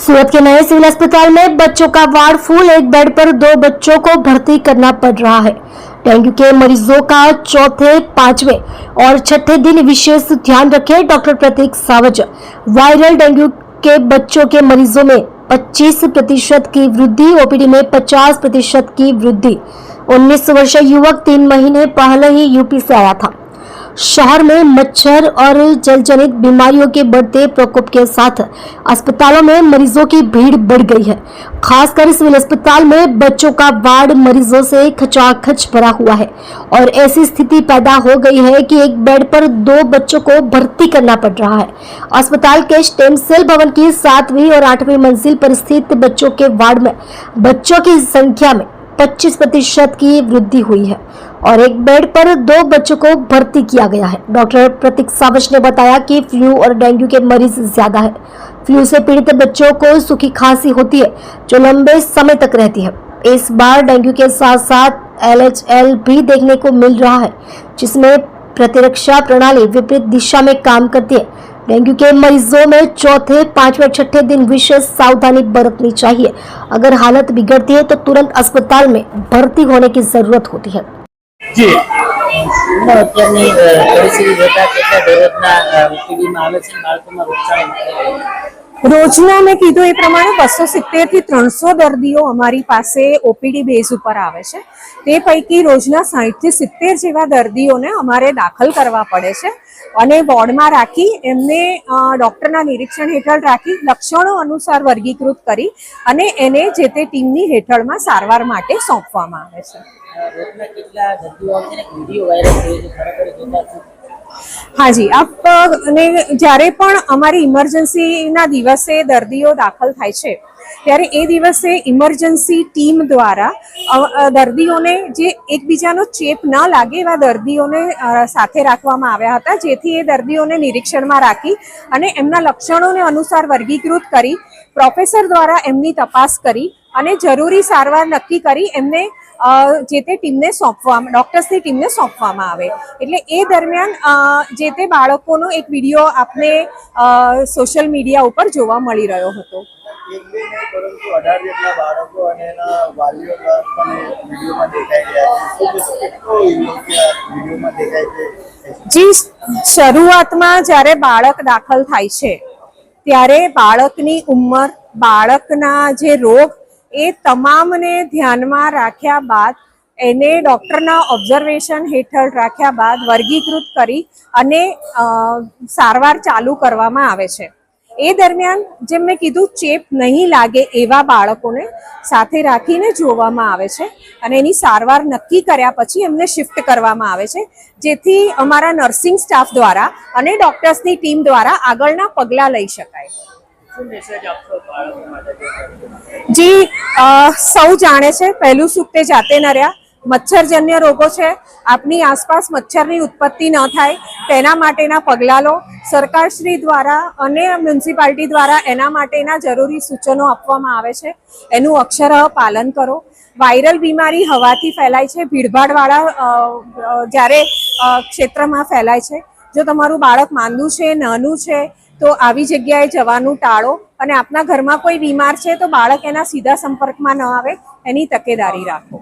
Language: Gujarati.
सूरत के नए सिविल अस्पताल में बच्चों का वार्ड फुल, एक बेड पर 2 बच्चों को भर्ती करना पड़ रहा है। डेंगू के मरीजों का चौथे, पांचवें और छठे दिन विशेष ध्यान रखें। डॉक्टर प्रतीक सावज। वायरल डेंगू के बच्चों के मरीजों में 25% की वृद्धि, ओपीडी में 50% की वृद्धि। 19 वर्षीय युवक 3 महीने पहले ही यूपी से आया था। शहर में मच्छर और जलजनित बीमारियों के बढ़ते प्रकोप के साथ अस्पतालों में मरीजों की भीड़ बढ़ गई है। खासकर सिविल अस्पताल में बच्चों का वार्ड मरीजों से खचाखच भरा हुआ है और ऐसी स्थिति पैदा हो गई है कि एक बेड पर 2 बच्चों को भर्ती करना पड़ रहा है। अस्पताल के स्टेम सेल भवन की 7वीं और 8वीं मंजिल पर स्थित बच्चों के वार्ड में बच्चों की संख्या में 25% की वृद्धि हुई है और एक बेड पर 2 बच्चों को भर्ती किया गया है। डॉक्टर प्रतीक सावज ने बताया कि फ्लू और डेंगू के मरीज ज्यादा है। फ्लू से पीड़ित बच्चों को सूखी खांसी होती है जो लंबे समय तक रहती है। इस बार डेंगू के साथ साथ LHL भी देखने को मिल रहा है, जिसमें प्रतिरक्षा प्रणाली विपरीत दिशा में काम करती है। डेंगू के मरीजों में चौथे, पांचवें, छठे दिन विशेष सावधानी बरतनी चाहिए। अगर हालत बिगड़ती है तो तुरंत अस्पताल में भर्ती होने की जरूरत होती है। जी અત્યારની પરિસ્થિતિ જોતા કેટલા દરરોજના ઓપીડીમાં આવે છે બાળકોમાં રોગચાળો રોજના મેં કીધું એ પ્રમાણે 270 થી 300 દર્દીઓ અમારી પાસે ઓપીડી બેઝ ઉપર આવે છે। તે પૈકી રોજના 60 થી 70 જેવા દર્દીઓને અમારે દાખલ કરવા પડે છે અને વોર્ડમાં રાખી એમને ડોક્ટરના નિરીક્ષણ હેઠળ રાખી લક્ષણો અનુસાર વર્ગીકૃત કરી અને એને જે તે ટીમની હેઠળમાં સારવાર માટે સોંપવામાં આવે છે। રોજના કેટલા દર્દીઓ આવે છે ને વિડીયો વાયરલ થયો છે ખરેખર જોતા છું। हाँ जी, आप ने જ્યારે પણ અમારી ઇમરજન્સીના દિવસે દર્દીઓ દાખલ થાય છે ત્યારે એ દિવસે ઇમરજન્સી ટીમ દ્વારા દર્દીઓને જે એકબીજાનો ચેપ ન લાગે એવા દર્દીઓને સાથે રાખવામાં આવ્યા હતા, જેથી એ દર્દીઓને નિરીક્ષણમાં રાખી અને એમના લક્ષણોને અનુસાર વર્ગીકૃત કરી પ્રોફેસર દ્વારા એમની તપાસ કરી અને જરૂરી સારવાર નક્કી કરી એમને જે તે ટીમને સોંપવામાં ડોક્ટર્સની ટીમને સોંપવામાં આવે। એટલે એ દરમિયાન જે તે બાળકોનો એક વિડીયો આપને સોશિયલ મીડિયા ઉપર જોવા મળી રહ્યો હતો। પરંતુ 18 જેટલા બાળકો અને એના વાલીઓ પણ વિડીયોમાં દેખાઈ રહ્યા છે। કેટલો વિડીયોમાં દેખાય છે? જી, શરૂઆતમાં જ્યારે બાળક દાખલ થાય છે ત્યારે બાળકની ઉંમર, બાળકના જે રોગ એ તમામને ધ્યાનમાં રાખ્યા બાદ એને ડોક્ટરના ઓબ્ઝર્વેશન હેઠળ રાખ્યા બાદ વર્ગીકૃત કરી અને સારવાર ચાલુ કરવામાં આવે છે। એ દરમિયાન જેમ મેં કીધું ચેપ નહીં લાગે એવા બાળકોને સાથે રાખીને જોવામાં આવે છે અને એની સારવાર નક્કી કર્યા પછી એમને શિફ્ટ કરવામાં આવે છે, જેથી અમારા નર્સિંગ સ્ટાફ દ્વારા અને ડોક્ટર્સની ટીમ દ્વારા આગળના પગલાં લઈ શકાય। जी, સૌ જાણે છે પહેલું સુખ તે જાતે ન રહ્યા। મચ્છરજન્ય રોગો છે, આપની આસપાસ મચ્છરની ઉત્પત્તિ ન થાય તેના માટેના પગલાં લો। સરકારશ્રી દ્વારા અને મ્યુનિસિપાલિટી દ્વારા એના માટેના જરૂરી સૂચનો આપવામાં આવે છે, એનું અક્ષરઃ પાલન કરો। વાયરલ બીમારી હવાથી ફેલાય છે, ભીડભાડવાળા જ્યારે ક્ષેત્રમાં ફેલાય છે। જો તમારું બાળક માંદું છે, નાનું છે તો આવી જગ્યાએ જવાનું ટાળો અને આપના ઘરમાં કોઈ બીમાર છે તો બાળક એના સીધા સંપર્કમાં ન આવે એની તકેદારી રાખો।